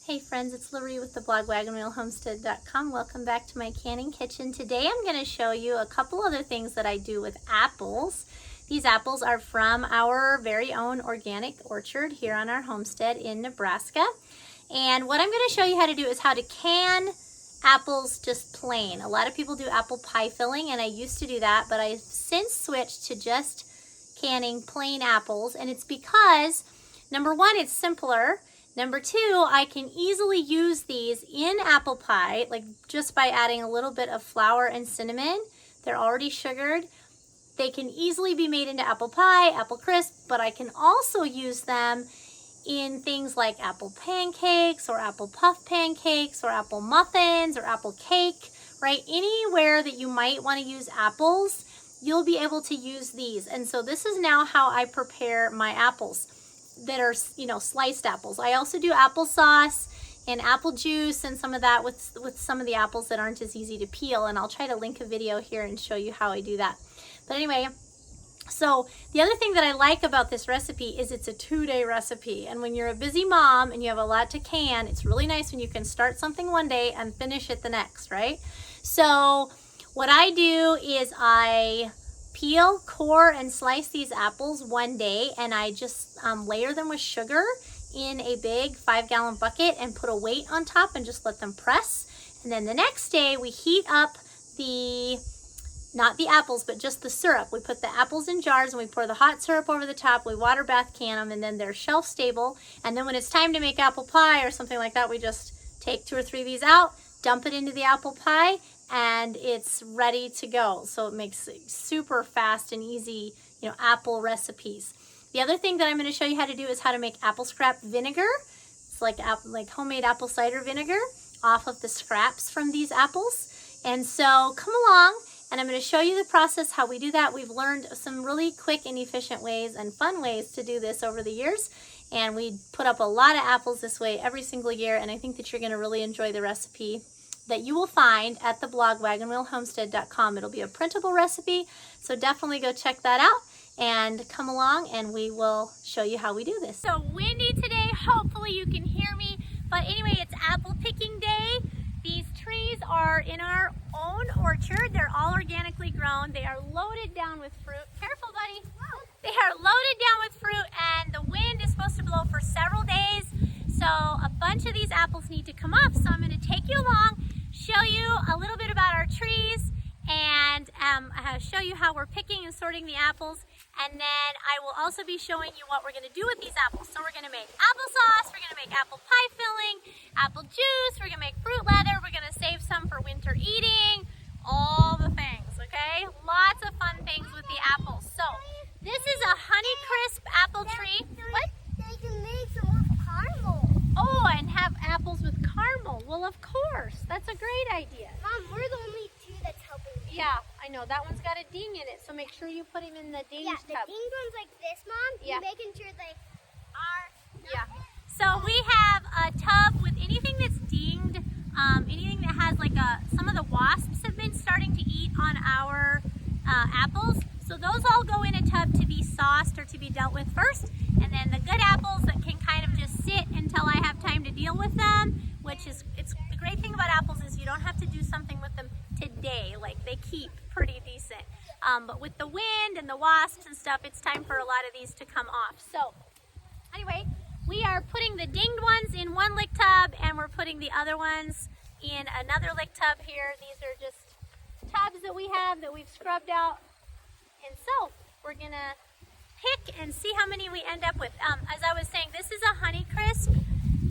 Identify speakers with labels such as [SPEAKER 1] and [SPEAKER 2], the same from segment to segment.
[SPEAKER 1] Hey friends, it's Loree with the blog wagonwheelhomestead.com. Welcome back to my canning kitchen. Today I'm going to show you a couple other things that I do with apples. These apples are from our very own organic orchard here on our homestead in Nebraska. And what I'm going to show you how to do is how to can apples just plain. A lot of people do apple pie filling, and I used to do that, but I've since switched to just canning plain apples, and it's because number one, it's simpler. Number two, I can easily use these in apple pie, like just by adding a little bit of flour and cinnamon. They're already sugared. They can easily be made into apple pie, apple crisp, but I can also use them in things like apple pancakes or apple puff pancakes or apple muffins or apple cake, right? Anywhere that you might want to use apples, you'll be able to use these. And so this is now how I prepare my apples that are, sliced apples. I also do applesauce and apple juice and some of that with some of the apples that aren't as easy to peel, and I'll try to link a video here and show you how I do that. But anyway, so the other thing that I like about this recipe is it's a 2-day recipe, and when you're a busy mom and you have a lot to can, it's really nice when you can start something one day and finish it the next, right? So what I do is I peel, core, and slice these apples one day, and I just layer them with sugar in a big 5-gallon bucket and put a weight on top and just let them press. And then the next day we heat up not the apples, but just the syrup. We put the apples in jars and we pour the hot syrup over the top. We water bath can them, and then they're shelf stable. And then when it's time to make apple pie or something like that, we just take 2 or 3 of these out, dump it into the apple pie, and it's ready to go. So it makes it super fast and easy, apple recipes. The other thing that I'm going to show you how to do is how to make apple scrap vinegar. It's like homemade apple cider vinegar off of the scraps from these apples. And so come along, and I'm going to show you the process, how we do that. We've learned some really quick and efficient ways and fun ways to do this over the years. And we put up a lot of apples this way every single year, and I think that you're going to really enjoy the recipe that you will find at the blog wagonwheelhomestead.com. It'll be a printable recipe, so definitely go check that out and come along and we will show you how we do this. So windy today, hopefully you can hear me, but anyway, it's apple picking day. These trees are in our own orchard. They're all organically grown. They are loaded down with fruit. Careful, buddy. They are loaded down with fruit, and the wind is supposed to blow for several days. So a bunch of these apples need to come off. So I'm going to take you along, show you a little bit about our trees, and show you how we're picking and sorting the apples. And then I will also be showing you what we're going to do with these apples. So we're going to make applesauce, we're going to make apple pie filling, apple juice, we're going to make fruit leather, we're going to save some for winter eating, all the things, okay? Lots of fun things with the apples. So this is a Honey Crisp apple tree. What?
[SPEAKER 2] They can make some with caramel.
[SPEAKER 1] Oh, and have apples with caramel. Well, of course. That's a great idea.
[SPEAKER 2] Mom, we're the only 2 that's helping me.
[SPEAKER 1] Yeah, I know. That one's got a ding in it, so make sure you put him in the ding tub.
[SPEAKER 2] Yeah, the ding one's like this, Mom.
[SPEAKER 1] Yeah.
[SPEAKER 2] You're making sure they are.
[SPEAKER 1] Yeah. So we have a tub with anything that's dinged, anything that has some of the wasps have been starting to eat on our apples. So those all go in a tub to be sauced or to be dealt with first. And then the good apples that can kind of just sit until I have time to deal with them, the great thing about apples is you don't have to do something with them today. Like, they keep pretty decent. But with the wind and the wasps and stuff, it's time for a lot of these to come off. So anyway, we are putting the dinged ones in one lick tub, and we're putting the other ones in another lick tub here. These are just tubs that we have that we've scrubbed out. And so we're gonna pick and see how many we end up with. As I was saying, this is a Honey Crisp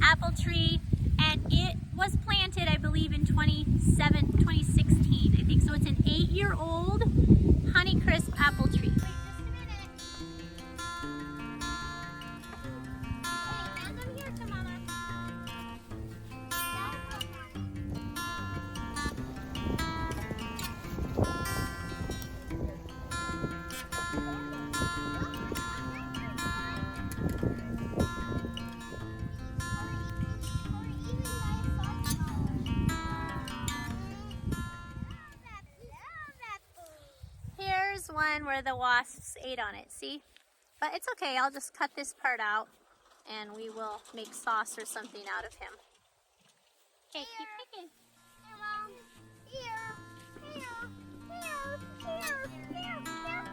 [SPEAKER 1] apple tree, and it was planted, I believe, in 2016, I think. So it's an 8-year-old Honey Crisp apple tree. One where the wasps ate on it, see? But it's okay, I'll just cut this part out and we will make sauce or something out of him. Okay, keep picking.
[SPEAKER 2] Here, Mom. Here. Here. Here. Here. Here. Here.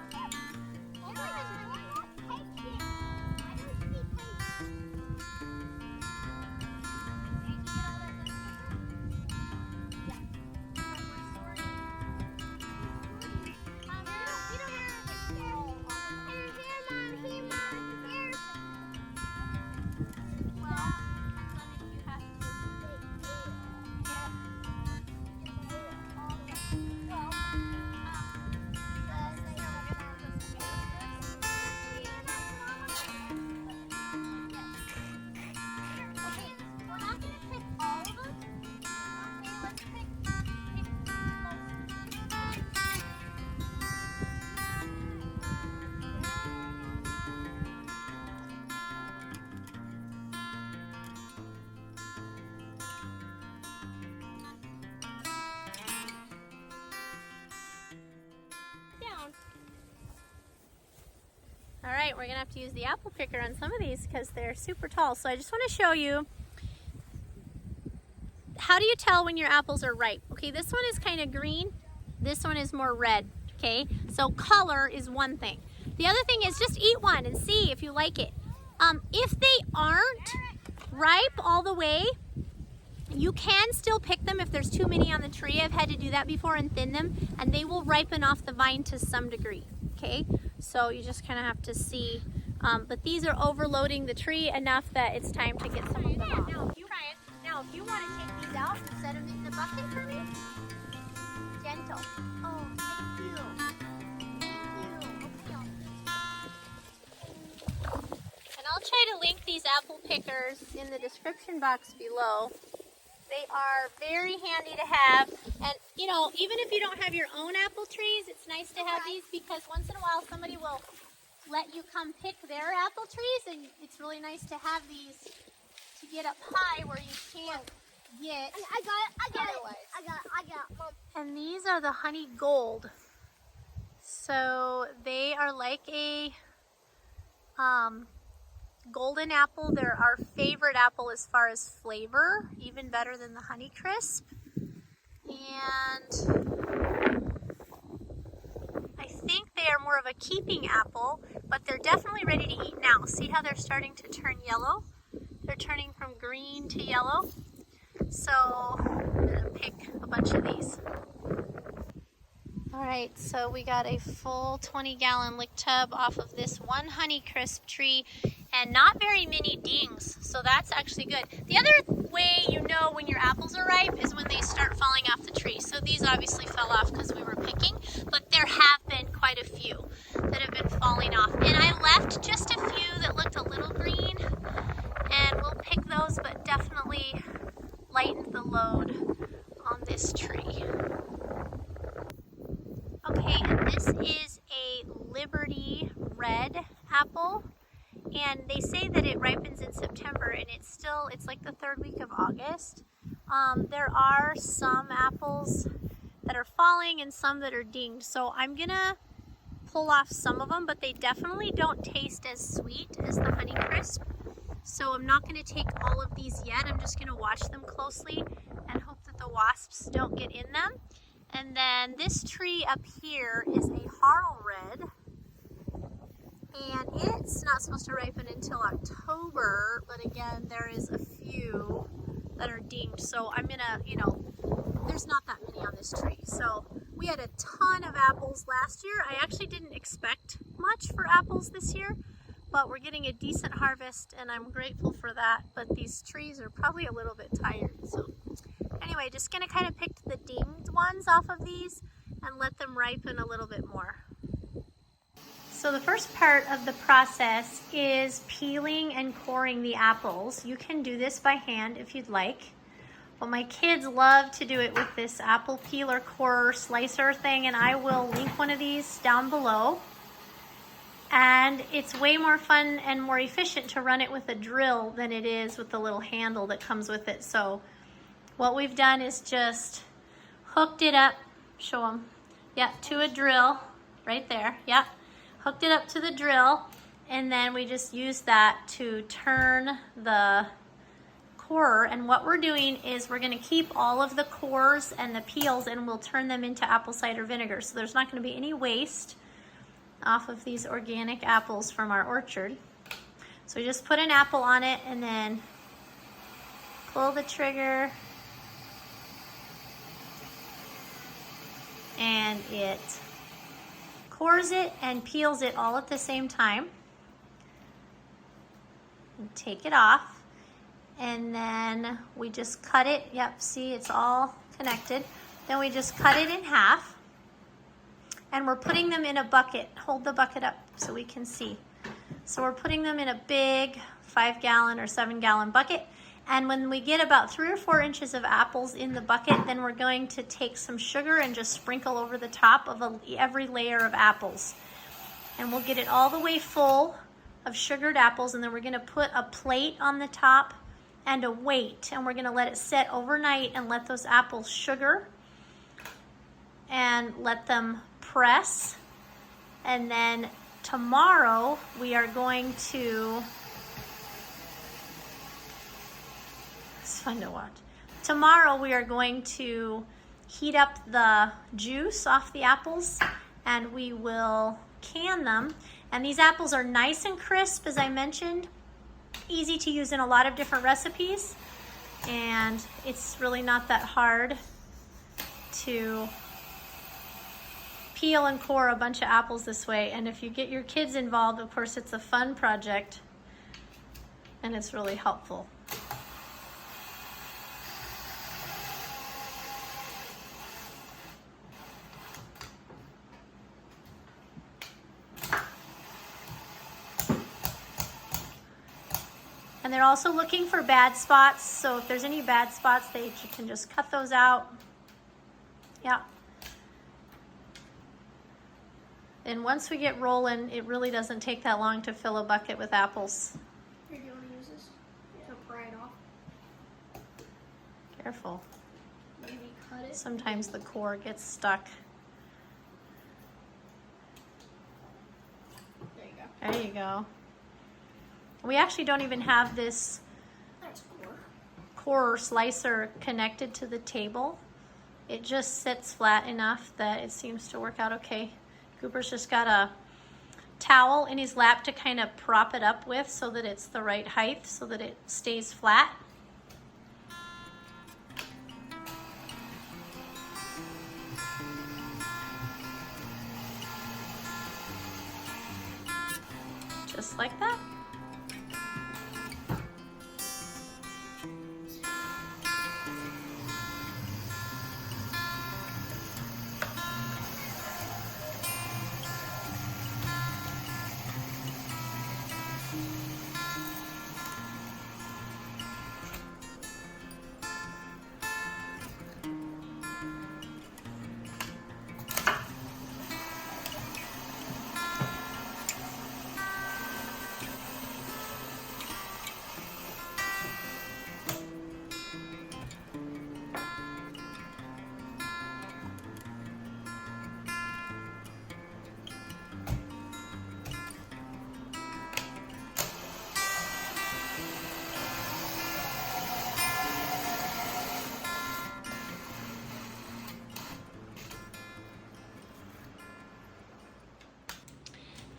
[SPEAKER 2] Oh my gosh, I want to take it. I don't see things.
[SPEAKER 1] Okay, you get all that done, Pepper? Yeah. We're sorting. We don't have to pick all of them.
[SPEAKER 2] Here, Mom. Here, Mom. Here.
[SPEAKER 1] Well, depends on if you have to. Okay, we're not going to pick all of them. Okay, let's pick down. All right, we're gonna have to use the apple picker on some of these because they're super tall. So I just want to show you, how do you tell when your apples are ripe? Okay, this one is kind of green. This one is more red, okay? So color is one thing. The other thing is just eat one and see if you like it. If they aren't ripe all the way, you can still pick them if there's too many on the tree. I've had to do that before and thin them, and they will ripen off the vine to some degree, okay? So you just kind of have to see. But these are overloading the tree enough that it's time to get some of them off. Now, if you want to take these out and set them in the bucket for me, gentle. Oh, thank you. And I'll try to link these apple pickers in the description box below. They are very handy to have, and you know, even if you don't have your own apple trees, it's nice to have these because once in a while somebody will let you come pick their apple trees, and it's really nice to have these to get up high where you can't get.
[SPEAKER 2] I got it, Mom.
[SPEAKER 1] And these are the honey gold. So they are like a golden apple. They're our favorite apple as far as flavor, even better than the Honey Crisp. And I think they are more of a keeping apple, but they're definitely ready to eat now. See how they're starting to turn yellow? They're turning from green to yellow. So I'm gonna pick a bunch of these. All right, so we got a full 20-gallon lick tub off of this one Honey Crisp tree, and not very many dings, so that's actually good. The other way you know when your apples are ripe is when they start falling off the tree. So these obviously fell off because we were picking, but there have been quite a few that have been falling off. And I left just a few that looked a little green, and we'll pick those, but definitely lightened the load on this tree. Okay, and this is a Liberty Red apple, and they say that it ripens in September, and it's like the third week of August. There are some apples that are falling and some that are dinged, so I'm gonna pull off some of them, but they definitely don't taste as sweet as the Honey Crisp. So I'm not gonna take all of these yet. I'm just gonna watch them closely and hope that the wasps don't get in them. And then this tree up here is a Harl Red, and it's not supposed to ripen until October, but again, there is a few that are dinged. So I'm gonna, there's not that many on this tree. So we had a ton of apples last year. I actually didn't expect much for apples this year, but we're getting a decent harvest, and I'm grateful for that. But these trees are probably a little bit tired. So anyway, just gonna kind of pick the dinged ones off of these and let them ripen a little bit more. So the first part of the process is peeling and coring the apples. You can do this by hand if you'd like, but my kids love to do it with this apple peeler corer slicer thing, and I will link one of these down below. And it's way more fun and more efficient to run it with a drill than it is with the little handle that comes with it. So what we've done is just hooked it up, show them, yeah, to a drill right there, yeah. Hooked it up to the drill, and then we just use that to turn the corer, and what we're doing is we're gonna keep all of the cores and the peels and we'll turn them into apple cider vinegar. So there's not gonna be any waste off of these organic apples from our orchard. So we just put an apple on it and then pull the trigger and it cores it and peels it all at the same time. And take it off. And then we just cut it. Yep, see, it's all connected. Then we just cut it in half. And we're putting them in a bucket. Hold the bucket up so we can see. So we're putting them in a big 5-gallon or 7-gallon bucket. And when we get about 3 or 4 inches of apples in the bucket, then we're going to take some sugar and just sprinkle over the top of every layer of apples. And we'll get it all the way full of sugared apples, and then we're gonna put a plate on the top and a weight, and we're gonna let it set overnight and let those apples sugar and let them press. And then tomorrow we are going to, it's fun to watch. Tomorrow we are going to heat up the juice off the apples and we will can them. And these apples are nice and crisp, as I mentioned, easy to use in a lot of different recipes, and it's really not that hard to peel and core a bunch of apples this way. And if you get your kids involved, of course, it's a fun project and it's really helpful. And they're also looking for bad spots, so if there's any bad spots, you can just cut those out. Yeah. And once we get rolling, it really doesn't take that long to fill a bucket with apples.
[SPEAKER 2] Here, do you want to use this to pry it off?
[SPEAKER 1] Careful.
[SPEAKER 2] Maybe cut it.
[SPEAKER 1] Sometimes the core gets stuck.
[SPEAKER 2] There you go.
[SPEAKER 1] There you go. We actually don't even have this
[SPEAKER 2] That's cool.
[SPEAKER 1] core slicer connected to the table. It just sits flat enough that it seems to work out okay. Cooper's just got a towel in his lap to kind of prop it up with so that it's the right height, so that it stays flat. Just like that.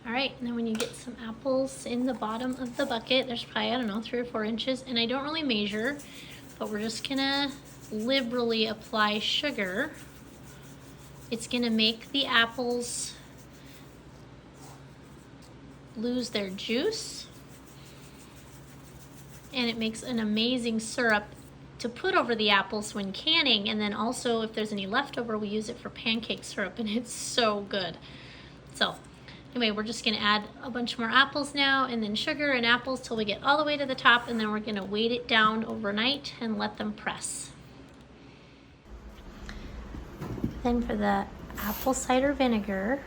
[SPEAKER 1] All right, and then when you get some apples in the bottom of the bucket, there's probably, I don't know, 3 or 4 inches, and I don't really measure, but we're just gonna liberally apply sugar. It's gonna make the apples lose their juice, and it makes an amazing syrup to put over the apples when canning, and then also if there's any leftover, we use it for pancake syrup, and it's so good. So anyway, we're just gonna add a bunch more apples now, and then sugar and apples till we get all the way to the top, and then we're gonna weight it down overnight and let them press. Then for the apple cider vinegar,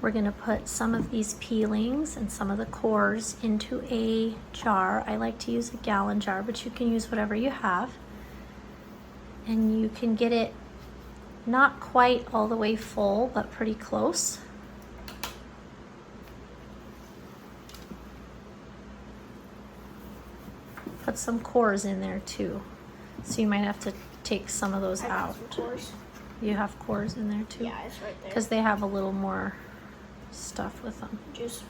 [SPEAKER 1] we're gonna put some of these peelings and some of the cores into a jar. I like to use a gallon jar, but you can use whatever you have. And you can get it not quite all the way full, but pretty close. put some cores in there too. So you might have to take some of those out. You have cores in there too?
[SPEAKER 2] Yeah, it's right there.
[SPEAKER 1] Because they have a little more stuff with them.
[SPEAKER 2] Juice.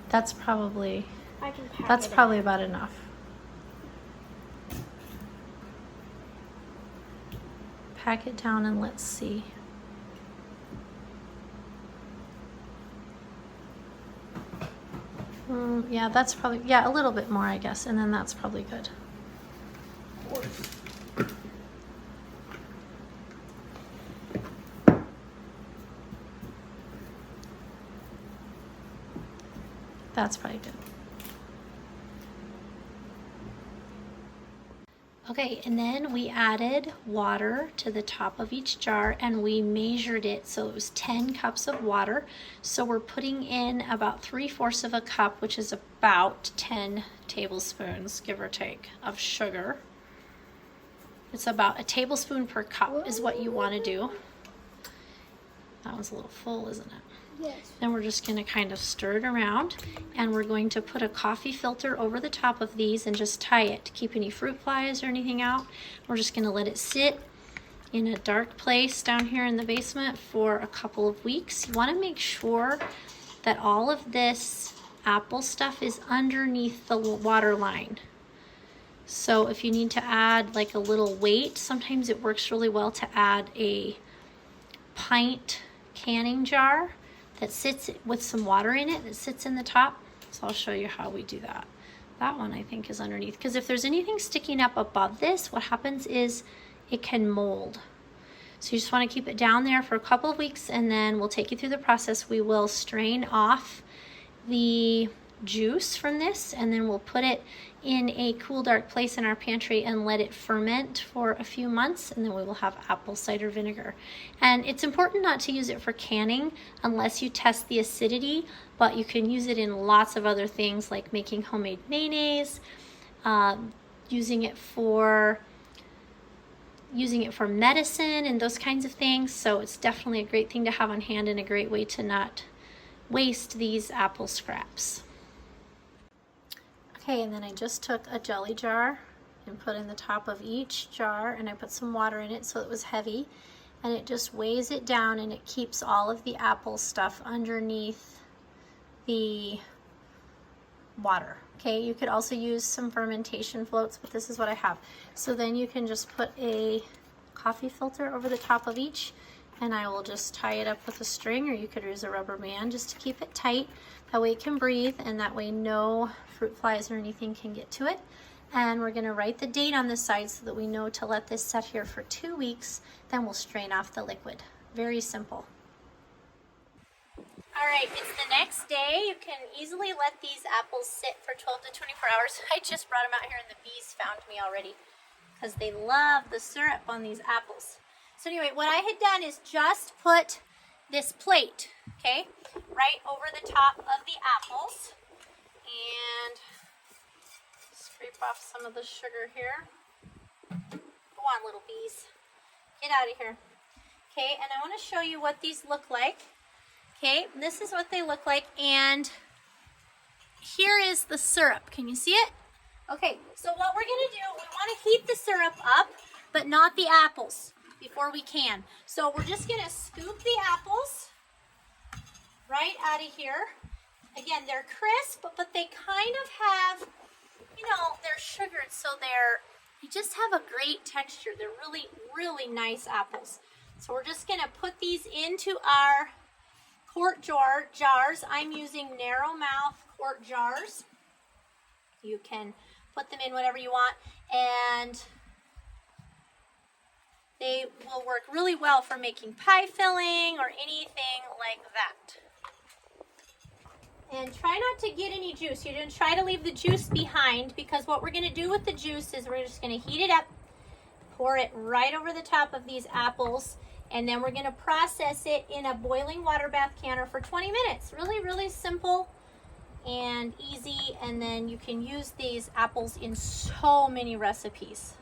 [SPEAKER 1] That's probably,
[SPEAKER 2] I can pack
[SPEAKER 1] that's
[SPEAKER 2] it
[SPEAKER 1] probably
[SPEAKER 2] in.
[SPEAKER 1] about enough. Pack it down and let's see. Yeah, that's probably, yeah, a little bit more, I guess, and then that's probably good. That's probably good. Okay, and then we added water to the top of each jar and we measured it, so it was 10 cups of water. So we're putting in about 3/4 of a cup, which is about 10 tablespoons, give or take, of sugar. It's about a tablespoon per cup is what you want to do. That one's a little full, isn't it?
[SPEAKER 2] Yes.
[SPEAKER 1] Then we're just going to kind of stir it around, and we're going to put a coffee filter over the top of these and just tie it to keep any fruit flies or anything out. We're just going to let it sit in a dark place down here in the basement for a couple of weeks. You want to make sure that all of this apple stuff is underneath the water line. So if you need to add like a little weight, sometimes it works really well to add a pint canning jar that sits with some water in it that sits in the top. So I'll show you how we do that. That one I think is underneath, because if there's anything sticking up above this, what happens is it can mold. So you just want to keep it down there for a couple of weeks, and then we'll take you through the process. We will strain off the juice from this, and then we'll put it in a cool, dark place in our pantry and let it ferment for a few months, and then we will have apple cider vinegar. And it's important not to use it for canning unless you test the acidity, but you can use it in lots of other things like making homemade mayonnaise, using it for medicine and those kinds of things. So it's definitely a great thing to have on hand and a great way to not waste these apple scraps. Okay, and then I just took a jelly jar and put in the top of each jar, and I put some water in it so it was heavy, and it just weighs it down and it keeps all of the apple stuff underneath the water. Okay, you could also use some fermentation floats, but this is what I have. So then you can just put a coffee filter over the top of each, and I will just tie it up with a string, or you could use a rubber band just to keep it tight. That way it can breathe, and that way no fruit flies or anything can get to it. And we're going to write the date on the side so that we know to let this set here for 2 weeks. Then we'll strain off the liquid. Very simple. All right, it's the next day. You can easily let these apples sit for 12 to 24 hours. I just brought them out here and the bees found me already because they love the syrup on these apples. So anyway, what I had done is just put this plate, okay, right over the top of the apples, and scrape off some of the sugar here. Go on, little bees. Get out of here. Okay, and I want to show you what these look like. Okay, this is what they look like, and here is the syrup. Can you see it? Okay, so what we're going to do, we want to heat the syrup up, but not the apples before we can. So we're just going to scoop the apples right out of here. Again, they're crisp, but they kind of have, you know, they're sugared, so they just have a great texture. They're really, really nice apples. So we're just going to put these into our quart jars. I'm using narrow mouth quart jars. You can put them in whatever you want, and they will work really well for making pie filling or anything like that. And try not to get any juice. You're going to try to leave the juice behind, because what we're going to do with the juice is we're just going to heat it up, pour it right over the top of these apples, and then we're going to process it in a boiling water bath canner for 20 minutes. Really, really simple and easy, and then you can use these apples in so many recipes.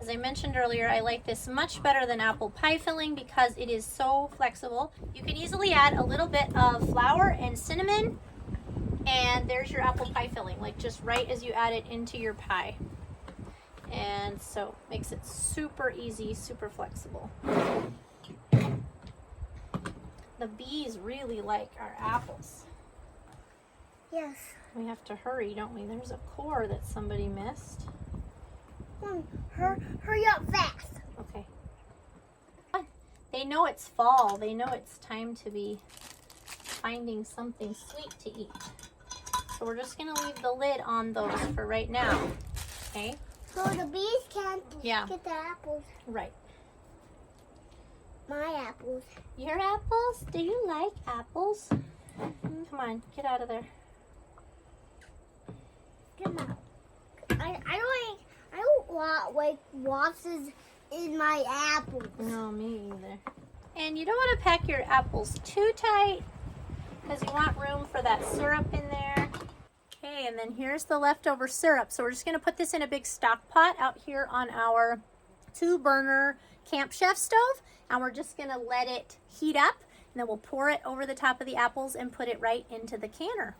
[SPEAKER 1] As I mentioned earlier, I like this much better than apple pie filling because it is so flexible. You can easily add a little bit of flour and cinnamon And there's your apple pie filling, like just right as you add it into your pie. And so makes it super easy, super flexible. The bees really like our apples.
[SPEAKER 2] Yes.
[SPEAKER 1] We have to hurry, don't we? There's a core that somebody missed.
[SPEAKER 2] Hurry up fast.
[SPEAKER 1] Okay. They know it's fall. They know it's time to be finding something sweet to eat. So we're just going to leave the lid on those for right now. Okay?
[SPEAKER 2] So the bees can't get the apples.
[SPEAKER 1] Right.
[SPEAKER 2] My apples.
[SPEAKER 1] Your apples? Do you like apples? Come on, get out of there.
[SPEAKER 2] Come out. I don't want like wasps in my apples.
[SPEAKER 1] No, me either. And you don't want to pack your apples too tight because you want room for that syrup in there. Okay, and then here's the leftover syrup. So we're just going to put this in a big stock pot out here on our 2-burner Camp Chef stove. And we're just going to let it heat up. And then we'll pour it over the top of the apples and put it right into the canner.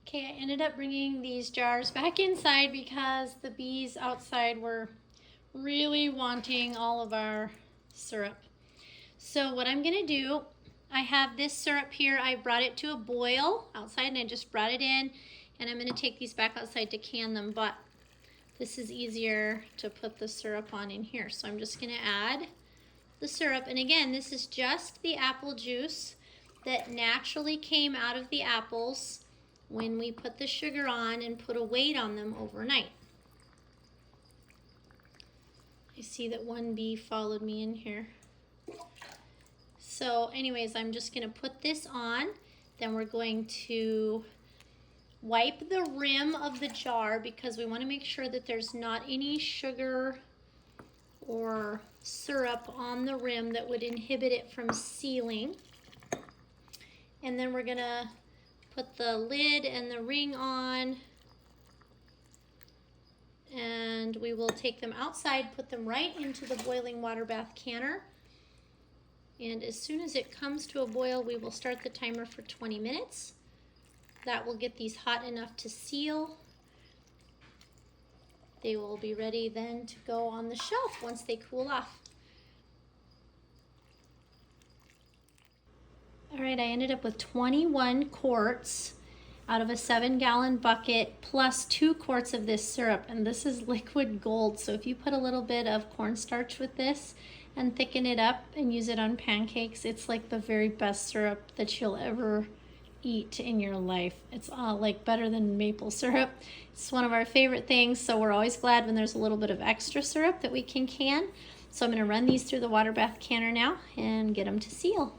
[SPEAKER 1] Okay, I ended up bringing these jars back inside because the bees outside were really wanting all of our syrup. So what I'm gonna do, I have this syrup here. I brought it to a boil outside and I just brought it in, and I'm gonna take these back outside to can them, but this is easier to put the syrup on in here. So I'm just gonna add the syrup, and again, this is just the apple juice that naturally came out of the apples when we put the sugar on and put a weight on them overnight. I see that one bee followed me in here. So anyways, I'm just gonna put this on, then we're going to wipe the rim of the jar because we wanna make sure that there's not any sugar or syrup on the rim that would inhibit it from sealing. And then we're gonna put the lid and the ring on, and we will take them outside, put them right into the boiling water bath canner. And as soon as it comes to a boil, we will start the timer for 20 minutes. That will get these hot enough to seal. They will be ready then to go on the shelf once they cool off. All right, I ended up with 21 quarts out of a 7-gallon bucket plus 2 quarts of this syrup, and this is liquid gold. So if you put a little bit of cornstarch with this and thicken it up and use it on pancakes, it's like the very best syrup that you'll ever eat in your life. It's like better than maple syrup. It's one of our favorite things, so we're always glad when there's a little bit of extra syrup that we can can. So I'm going to run these through the water bath canner now and get them to seal.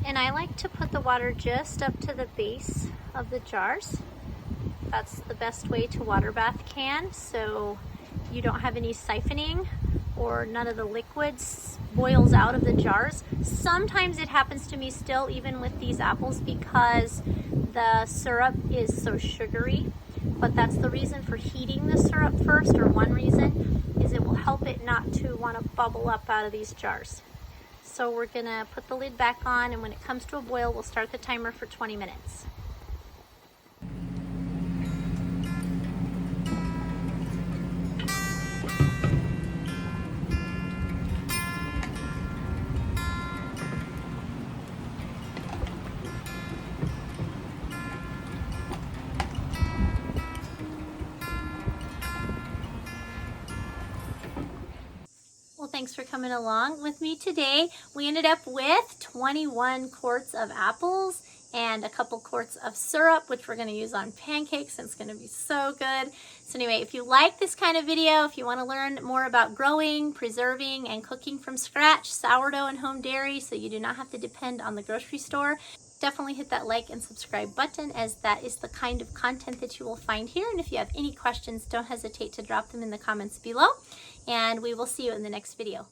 [SPEAKER 1] And I like to put the water just up to the base of the jars. That's the best way to water bath can, so you don't have any siphoning or none of the liquids boils out of the jars. Sometimes it happens to me still even with these apples because the syrup is so sugary, but that's the reason for heating the syrup first, or one reason, is it will help it not to want to bubble up out of these jars. So we're gonna put the lid back on, and when it comes to a boil, we'll start the timer for 20 minutes. Thanks for coming along with me today. We ended up with 21 quarts of apples and a couple quarts of syrup, which we're going to use on pancakes, and it's going to be so good. So anyway, if you like this kind of video, if you want to learn more about growing, preserving, and cooking from scratch sourdough and home dairy so you do not have to depend on the grocery store, definitely hit that like and subscribe button, as that is the kind of content that you will find here. And if you have any questions, don't hesitate to drop them in the comments below, and we will see you in the next video.